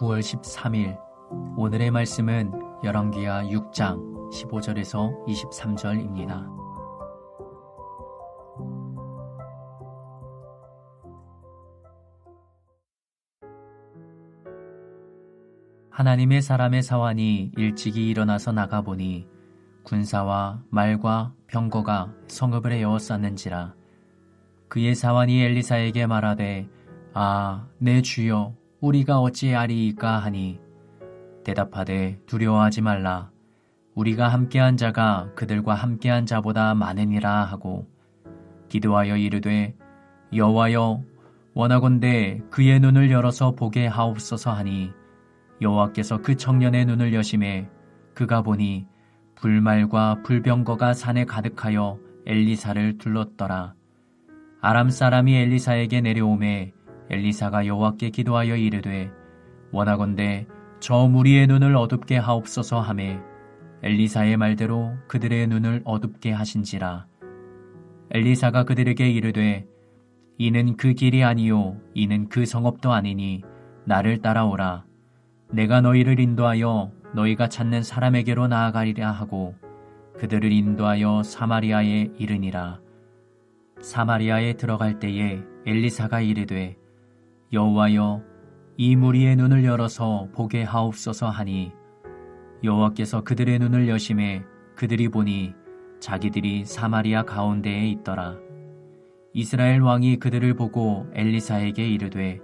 9월 13일 오늘의 말씀은 열왕기하 6장 15절에서 23절입니다. 하나님의 사람의 사환이 일찍이 일어나서 나가보니 군사와 말과 병거가 성읍을 에워쌌는지라. 그의 사환이 엘리사에게 말하되 아, 내 주여, 우리가 어찌하리이까 하니 대답하되 두려워하지 말라. 우리가 함께한 자가 그들과 함께한 자보다 많으니라 하고 기도하여 이르되 여호와여, 원하건대 그의 눈을 열어서 보게 하옵소서 하니 여호와께서 그 청년의 눈을 여심해 그가 보니 불말과 불병거가 산에 가득하여 엘리사를 둘렀더라. 아람 사람이 엘리사에게 내려오매 엘리사가 여호와께 기도하여 이르되 원하건대 저 무리의 눈을 어둡게 하옵소서 하매 엘리사의 말대로 그들의 눈을 어둡게 하신지라. 엘리사가 그들에게 이르되 이는 그 길이 아니요 이는 그 성읍도 아니니 나를 따라오라. 내가 너희를 인도하여 너희가 찾는 사람에게로 나아가리라 하고 그들을 인도하여 사마리아에 이르니라. 사마리아에 들어갈 때에 엘리사가 이르되 여호와여, 이 무리의 눈을 열어서 보게 하옵소서 하니 여호와께서 그들의 눈을 여심해 그들이 보니 자기들이 사마리아 가운데에 있더라. 이스라엘 왕이 그들을 보고 엘리사에게 이르되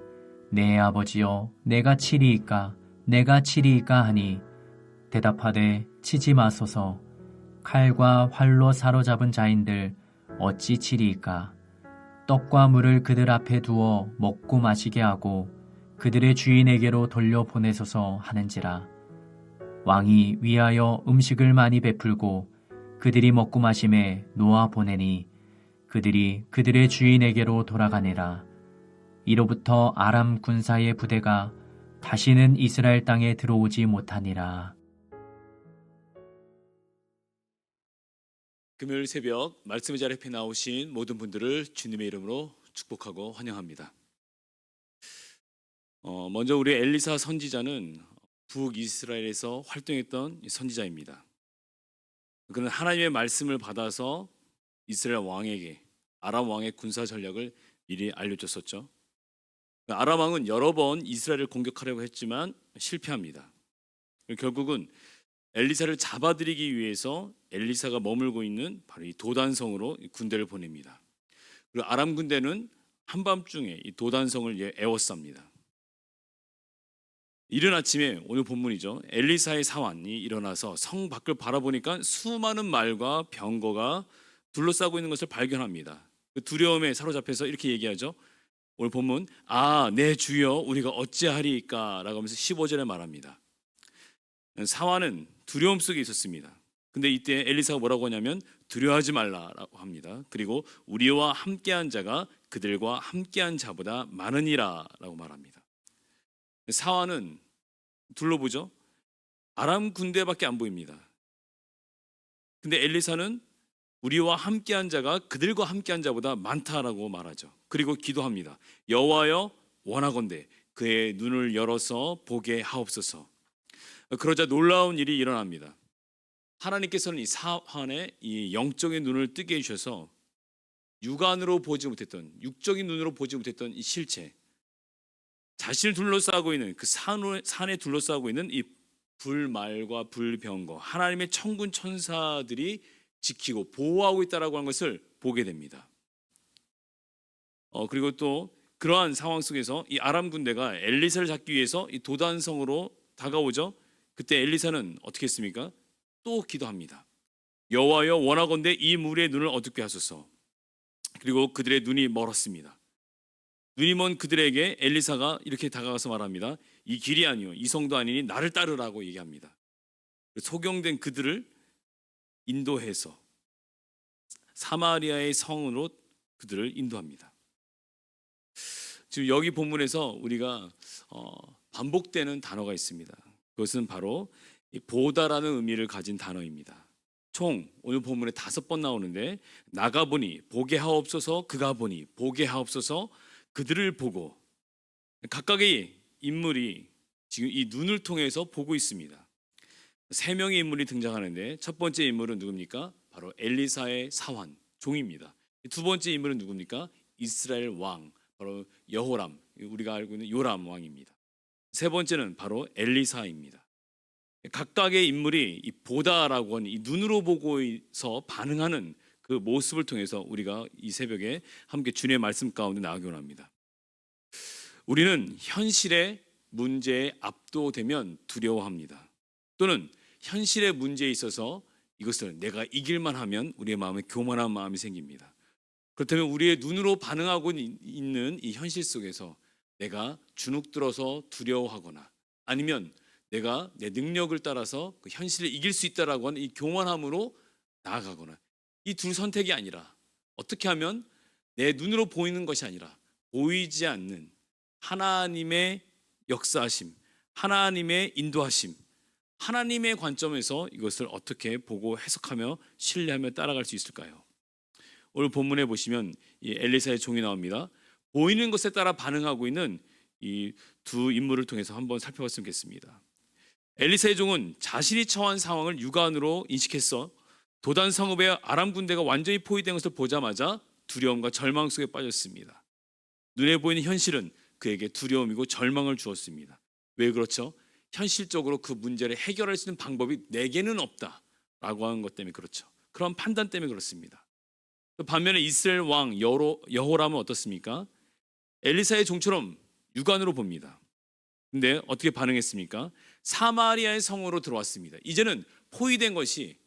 내 아버지여, 내가 치리이까 내가 치리이까 하니 대답하되 치지 마소서. 칼과 활로 사로잡은 자인들 어찌 치리이까. 떡과 물을 그들 앞에 두어 먹고 마시게 하고 그들의 주인에게로 돌려보내소서 하는지라. 왕이 위하여 음식을 많이 베풀고 그들이 먹고 마심에 놓아 보내니 그들이 그들의 주인에게로 돌아가니라. 이로부터 아람 군사의 부대가 다시는 이스라엘 땅에 들어오지 못하니라. 금요일 새벽 말씀의 자리 앞에 나오신 모든 분들을 주님의 이름으로 축복하고 환영합니다. 먼저 우리 엘리사 선지자는 북이스라엘에서 활동했던 선지자입니다. 그는 하나님의 말씀을 받아서 이스라엘 왕에게 아람 왕의 군사 전략을 미리 알려줬었죠. 아람 왕은 여러 번 이스라엘을 공격하려고 했지만 실패합니다. 결국은 엘리사를 잡아들이기 위해서 엘리사가 머물고 있는 바로 이 도단성으로 군대를 보냅니다. 그리고 아람 군대는 한밤중에 이 도단성을 에워쌉니다. 이른 아침에 오늘 본문이죠. 엘리사의 사환이 일어나서 성 밖을 바라보니까 수많은 말과 병거가 둘러싸고 있는 것을 발견합니다. 그 두려움에 사로잡혀서 이렇게 얘기하죠. 오늘 본문 아, 내 주여, 우리가 어찌하리이까 라고 하면서 15절에 말합니다. 사환은 두려움 속에 있었습니다. 근데 이때 엘리사가 뭐라고 하냐면 두려워하지 말라라고 합니다. 그리고 우리와 함께한 자가 그들과 함께한 자보다 많으니라 라고 말합니다. 사환은 둘러보죠. 아람 군대밖에 안 보입니다. 근데 엘리사는 우리와 함께한 자가 그들과 함께한 자보다 많다라고 말하죠. 그리고 기도합니다. 여호와여, 원하건대 그의 눈을 열어서 보게 하옵소서. 그러자 놀라운 일이 일어납니다. 하나님께서는 이 사환의 이 영적인 눈을 뜨게 해주셔서 육안으로 보지 못했던, 육적인 눈으로 보지 못했던 이 실체, 자신을 둘러싸고 있는 그 산에 둘러싸고 있는 이 불말과 불병거, 하나님의 천군 천사들이 지키고 보호하고 있다라고 하는 것을 보게 됩니다. 그리고 또 그러한 상황 속에서 이 아람 군대가 엘리사를 잡기 위해서 이 도단성으로 다가오죠. 그때 엘리사는 어떻게 했습니까? 또 기도합니다. 여호와여, 원하건대 이 무리의 눈을 어둡게 하소서. 그리고 그들의 눈이 멀었습니다. 눈이 먼 그들에게 엘리사가 이렇게 다가가서 말합니다. 이 길이 아니요 이 성도 아니니 나를 따르라고 얘기합니다. 소경된 그들을 인도해서 사마리아의 성으로 그들을 인도합니다. 지금 여기 본문에서 우리가 반복되는 단어가 있습니다. 그것은 바로 보다라는 의미를 가진 단어입니다. 총 오늘 본문에 5번 나오는데 나가보니 보게 하옵소서, 그가 보니 보게 하옵소서, 그들을 보고 각각의 인물이 지금 이 눈을 통해서 보고 있습니다. 세 명의 인물이 등장하는데 첫 번째 인물은 누굽니까? 바로 엘리사의 사환, 종입니다. 두 번째 인물은 누굽니까? 이스라엘 왕, 바로 여호람, 우리가 알고 있는 요람 왕입니다. 세 번째는 바로 엘리사입니다. 각각의 인물이 이 보다라고 하는 이 눈으로 보고서 반응하는 그 모습을 통해서 우리가 이 새벽에 함께 주님의 말씀 가운데 나가기 원합니다. 우리는 현실의 문제에 압도되면 두려워합니다. 또는 현실의 문제에 있어서 이것을 내가 이길만 하면 우리의 마음에 교만한 마음이 생깁니다. 그렇다면 우리의 눈으로 반응하고 있는 이 현실 속에서 내가 주눅들어서 두려워하거나 아니면 내가 내 능력을 따라서 그 현실을 이길 수 있다라고 하는 이 교만함으로 나아가거나, 이 두 선택이 아니라 어떻게 하면 내 눈으로 보이는 것이 아니라 보이지 않는 하나님의 역사하심, 하나님의 인도하심, 하나님의 관점에서 이것을 어떻게 보고 해석하며 신뢰하며 따라갈 수 있을까요? 오늘 본문에 보시면 이 엘리사의 종이 나옵니다. 보이는 것에 따라 반응하고 있는 이 두 인물을 통해서 한번 살펴봤으면 좋겠습니다. 엘리사의 종은 자신이 처한 상황을 육안으로 인식했어 도단 성읍의 아람 군대가 완전히 포위된 것을 보자마자 두려움과 절망 속에 빠졌습니다. 눈에 보이는 현실은 그에게 두려움이고 절망을 주었습니다. 왜 그렇죠? 현실적으로 그 문제를 해결할 수 있는 방법이 내게는 없다라고 하는 것 때문에 그렇죠. 그런 판단 때문에 그렇습니다. 반면에 이스라엘 왕 여호람은 어떻습니까? 엘리사의 종처럼 육안으로 봅니다. 근데 어떻게 반응했습니까? 사마리아의 성으로 들어왔습니다. 이제는 포위된 것이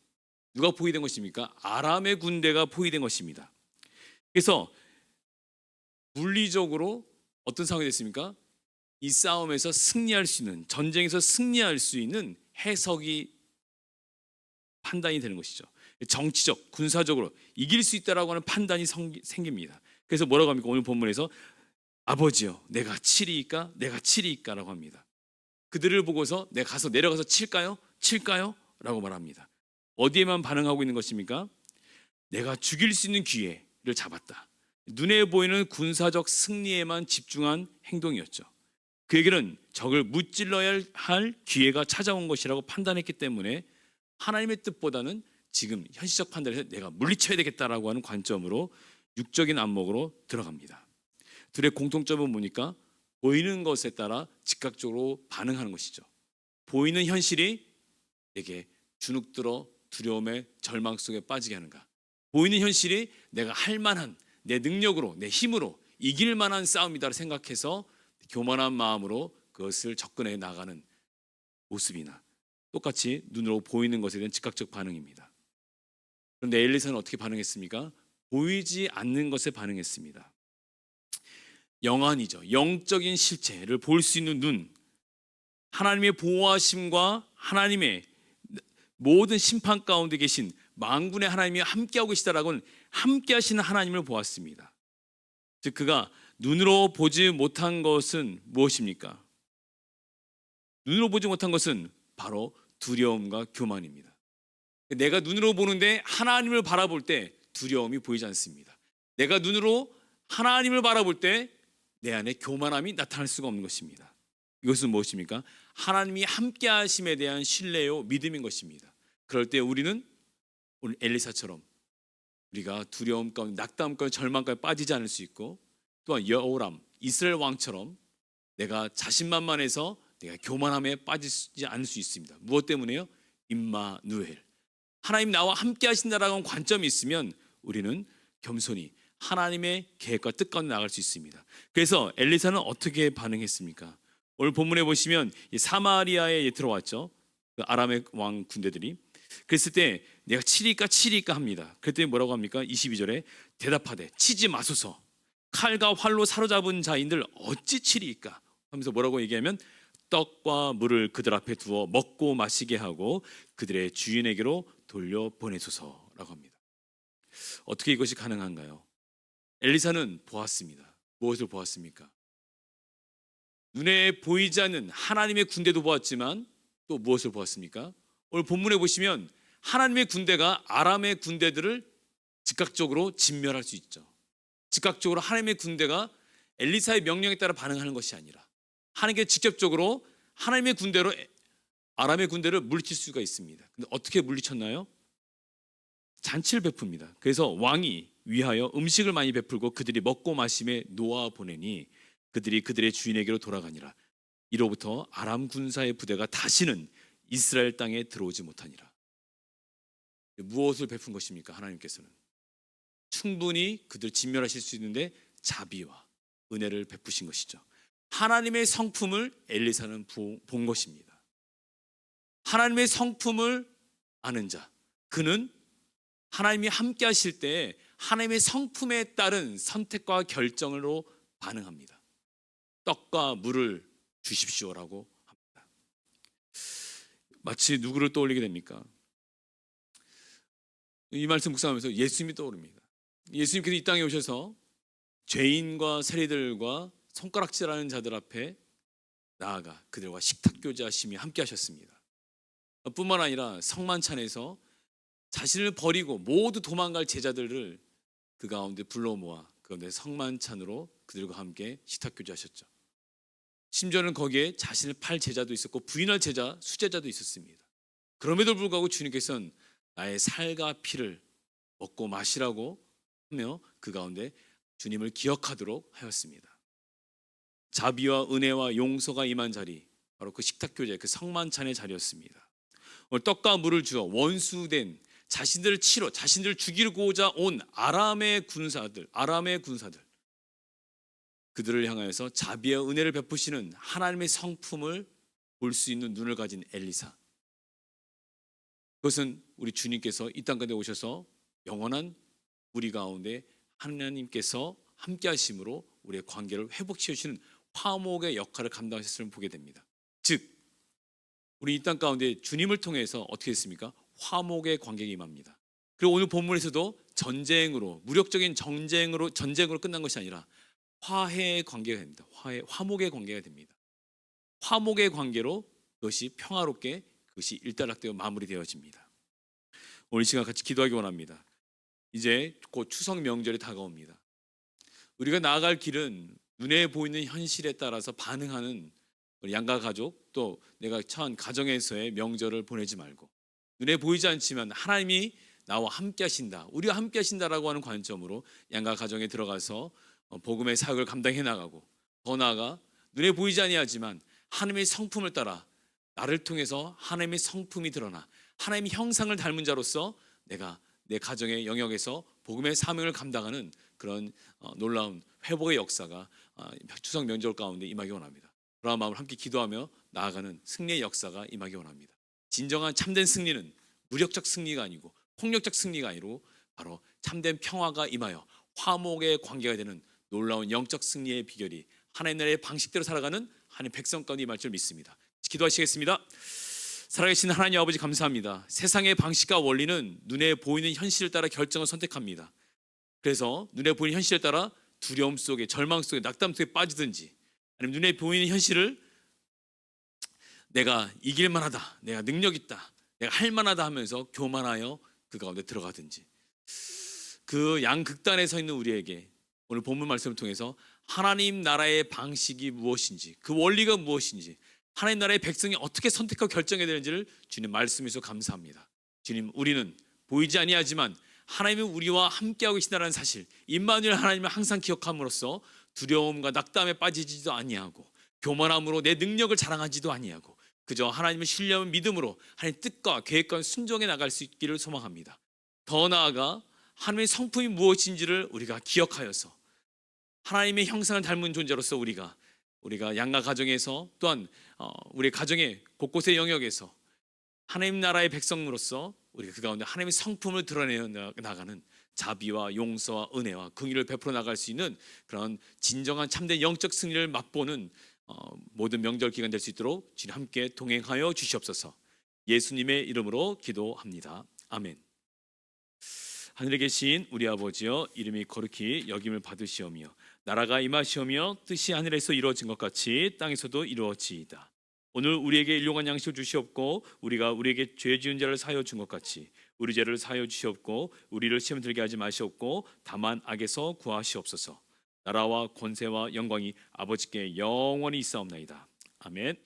누가 포위된 것입니까? 아람의 군대가 포위된 것입니다. 그래서 물리적으로 어떤 상황이 됐습니까? 이 싸움에서 승리할 수 있는, 전쟁에서 승리할 수 있는 해석이 판단이 되는 것이죠. 정치적, 군사적으로 이길 수 있다라고 하는 판단이 생깁니다. 그래서 뭐라고 합니까? 오늘 본문에서 아버지여 내가 치리이까? 내가 치리이까? 라고 합니다. 그들을 보고서 내가 가서 내려가서 칠까요? 칠까요? 라고 말합니다. 어디에만 반응하고 있는 것입니까? 내가 죽일 수 있는 기회를 잡았다. 눈에 보이는 군사적 승리에만 집중한 행동이었죠. 그에게는 적을 무찔러야 할 기회가 찾아온 것이라고 판단했기 때문에 하나님의 뜻보다는 지금 현실적 판단에서 내가 물리쳐야 되겠다라고 하는 관점으로 육적인 안목으로 들어갑니다. 둘의 공통점은 뭐니까? 보이는 것에 따라 즉각적으로 반응하는 것이죠. 보이는 현실이 내게 주눅들어 두려움에 절망 속에 빠지게 하는가? 보이는 현실이 내가 할 만한 내 능력으로 내 힘으로 이길 만한 싸움이다 생각해서 교만한 마음으로 그것을 접근해 나가는 모습이나 똑같이 눈으로 보이는 것에 대한 즉각적 반응입니다. 그런데 엘리사는 어떻게 반응했습니까? 보이지 않는 것에 반응했습니다. 영안이죠. 영적인 실체를 볼 수 있는 눈, 하나님의 보호하심과 하나님의 모든 심판 가운데 계신 만군의 하나님이 함께하고 계시다라고는 함께 하시는 하나님을 보았습니다. 즉 그가 눈으로 보지 못한 것은 무엇입니까? 눈으로 보지 못한 것은 바로 두려움과 교만입니다. 내가 눈으로 보는데 하나님을 바라볼 때 두려움이 보이지 않습니다. 내가 눈으로 하나님을 바라볼 때 내 안에 교만함이 나타날 수가 없는 것입니다. 이것은 무엇입니까? 하나님이 함께 하심에 대한 신뢰요 믿음인 것입니다. 그럴 때 우리는 오늘 엘리사처럼 우리가 두려움 가운데 낙담 가운데 절망 가운데 빠지지 않을 수 있고, 또한 여호람 이스라엘 왕처럼 내가 자신만만해서 내가 교만함에 빠지지 않을 수 있습니다. 무엇 때문에요? 임마누엘, 하나님 나와 함께 하신다라는 관점이 있으면 우리는 겸손히 하나님의 계획과 뜻 가운데 나갈 수 있습니다. 그래서 엘리사는 어떻게 반응했습니까? 오늘 본문에 보시면 사마리아에 들어왔죠. 그 아람의 왕 군대들이. 그랬을 때 내가 치리까 합니다. 그랬더니 뭐라고 합니까? 22절에 대답하되 치지 마소서, 칼과 활로 사로잡은 자인들 어찌 치리까 하면서 뭐라고 얘기하면 떡과 물을 그들 앞에 두어 먹고 마시게 하고 그들의 주인에게로 돌려보내소서라고 합니다. 어떻게 이것이 가능한가요? 엘리사는 보았습니다. 무엇을 보았습니까? 눈에 보이지 않는 하나님의 군대도 보았지만 또 무엇을 보았습니까? 오늘 본문에 보시면 하나님의 군대가 아람의 군대들을 즉각적으로 진멸할 수 있죠. 즉각적으로 하나님의 군대가 엘리사의 명령에 따라 반응하는 것이 아니라 하나님께 직접적으로 하나님의 군대로 아람의 군대를 물리칠 수가 있습니다. 근데 어떻게 물리쳤나요? 잔치를 베풉니다. 그래서 왕이 위하여 음식을 많이 베풀고 그들이 먹고 마심에 놓아 보내니 그들이 그들의 주인에게로 돌아가니라. 이로부터 아람 군사의 부대가 다시는 이스라엘 땅에 들어오지 못하니라. 무엇을 베푼 것입니까? 하나님께서는 충분히 그들 진멸하실 수 있는데 자비와 은혜를 베푸신 것이죠. 하나님의 성품을 엘리사는 본 것입니다. 하나님의 성품을 아는 자, 그는 하나님이 함께 하실 때 하나님의 성품에 따른 선택과 결정으로 반응합니다. 떡과 물을 주십시오라고 합니다. 마치 누구를 떠올리게 됩니까? 이 말씀 묵상하면서 예수님이 떠오릅니다. 예수님께서 이 땅에 오셔서 죄인과 세리들과 손가락질하는 자들 앞에 나아가 그들과 식탁 교제하심이 함께 하셨습니다. 뿐만 아니라 성만찬에서 자신을 버리고 모두 도망갈 제자들을 그 가운데 불러 모아 그 가운데 성만찬으로 그들과 함께 식탁 교제하셨죠. 심지어는 거기에 자신을 팔 제자도 있었고 부인할 제자, 수제자도 있었습니다. 그럼에도 불구하고 주님께서는 나의 살과 피를 먹고 마시라고 하며 그 가운데 주님을 기억하도록 하였습니다. 자비와 은혜와 용서가 임한 자리, 바로 그 식탁 교제, 그 성만찬의 자리였습니다. 오늘 떡과 물을 주어 원수된 자신들을 치러 자신들을 죽이고자 온 아람의 군사들 그들을 향하여서 자비와 은혜를 베푸시는 하나님의 성품을 볼 수 있는 눈을 가진 엘리사. 그것은 우리 주님께서 이 땅 가운데 오셔서 영원한 우리 가운데 하나님께서 함께 하심으로 우리의 관계를 회복시켜 주시는 화목의 역할을 감당하셨음을 보게 됩니다. 즉 우리 이 땅 가운데 주님을 통해서 어떻게 됐습니까? 화목의 관계가 임합니다. 그리고 오늘 본문에서도 전쟁으로, 무력적인 전쟁으로 끝난 것이 아니라 화해의 관계가 됩니다. 화목의 관계가 됩니다. 화목의 관계로 그것이 평화롭게 그것이 일단락되어 마무리되어집니다. 오늘 시간 같이 기도하기 원합니다. 이제 곧 추석 명절이 다가옵니다. 우리가 나아갈 길은 눈에 보이는 현실에 따라서 반응하는 우리 양가 가족, 또 내가 처한 가정에서의 명절을 보내지 말고 눈에 보이지 않지만 하나님이 나와 함께 하신다, 우리와 함께 하신다라고 하는 관점으로 양가 가정에 들어가서 복음의 사역을 감당해 나가고, 더 나아가 눈에 보이지 아니하지만 하나님의 성품을 따라 나를 통해서 하나님의 성품이 드러나 하나님의 형상을 닮은 자로서 내가 내 가정의 영역에서 복음의 사명을 감당하는 그런 놀라운 회복의 역사가 추석 명절 가운데 임하기 원합니다. 그러한 마음을 함께 기도하며 나아가는 승리의 역사가 임하기 원합니다. 진정한 참된 승리는 무력적 승리가 아니고 폭력적 승리가 아니고 바로 참된 평화가 임하여 화목의 관계가 되는 놀라운 영적 승리의 비결이 하나님 나라의 방식대로 살아가는 하나님 백성 가운데 임할 줄 믿습니다. 기도하시겠습니다. 살아계신 하나님 아버지 감사합니다. 세상의 방식과 원리는 눈에 보이는 현실을 따라 결정을 선택합니다. 그래서 눈에 보이는 현실에 따라 두려움 속에, 절망 속에, 낙담 속에 빠지든지, 아니면 눈에 보이는 현실을 내가 이길 만하다, 내가 능력 있다, 내가 할 만하다 하면서 교만하여 그 가운데 들어가든지, 그 양극단에 서 있는 우리에게 오늘 본문 말씀을 통해서 하나님 나라의 방식이 무엇인지, 그 원리가 무엇인지, 하나님 나라의 백성이 어떻게 선택하고 결정해야 되는지를 주님 말씀에서 감사합니다. 주님, 우리는 보이지 아니하지만 하나님은 우리와 함께하고 계신다는 사실, 임마누엘 하나님을 항상 기억함으로써 두려움과 낙담에 빠지지도 아니하고 교만함으로 내 능력을 자랑하지도 아니하고 그저 하나님을 신뢰하는 믿음으로 하나님의 뜻과 계획과 순종해 나갈 수 있기를 소망합니다. 더 나아가 하나님의 성품이 무엇인지를 우리가 기억하여서 하나님의 형상을 닮은 존재로서 우리가 양가 가정에서 또한 우리 가정의 곳곳의 영역에서 하나님 나라의 백성으로서 우리가 그 가운데 하나님의 성품을 드러내 나가는 자비와 용서와 은혜와 긍휼을 베풀어 나갈 수 있는 그런 진정한 참된 영적 승리를 맛보는 모든 명절 기간 될 수 있도록 주님 함께 동행하여 주시옵소서. 예수님의 이름으로 기도합니다. 아멘. 하늘에 계신 우리 아버지여, 이름이 거룩히 여김을 받으시오며 나라가 임하시오며 뜻이 하늘에서 이루어진 것 같이 땅에서도 이루어지이다. 오늘 우리에게 일용할 양식을 주시옵고 우리가 우리에게 죄 지은 자를 사하여 준 것 같이 우리 죄를 사하여 주시옵고 우리를 시험 들게 하지 마시옵고 다만 악에서 구하시옵소서. 나라와 권세와 영광이 아버지께 영원히 있사옵나이다. 아멘.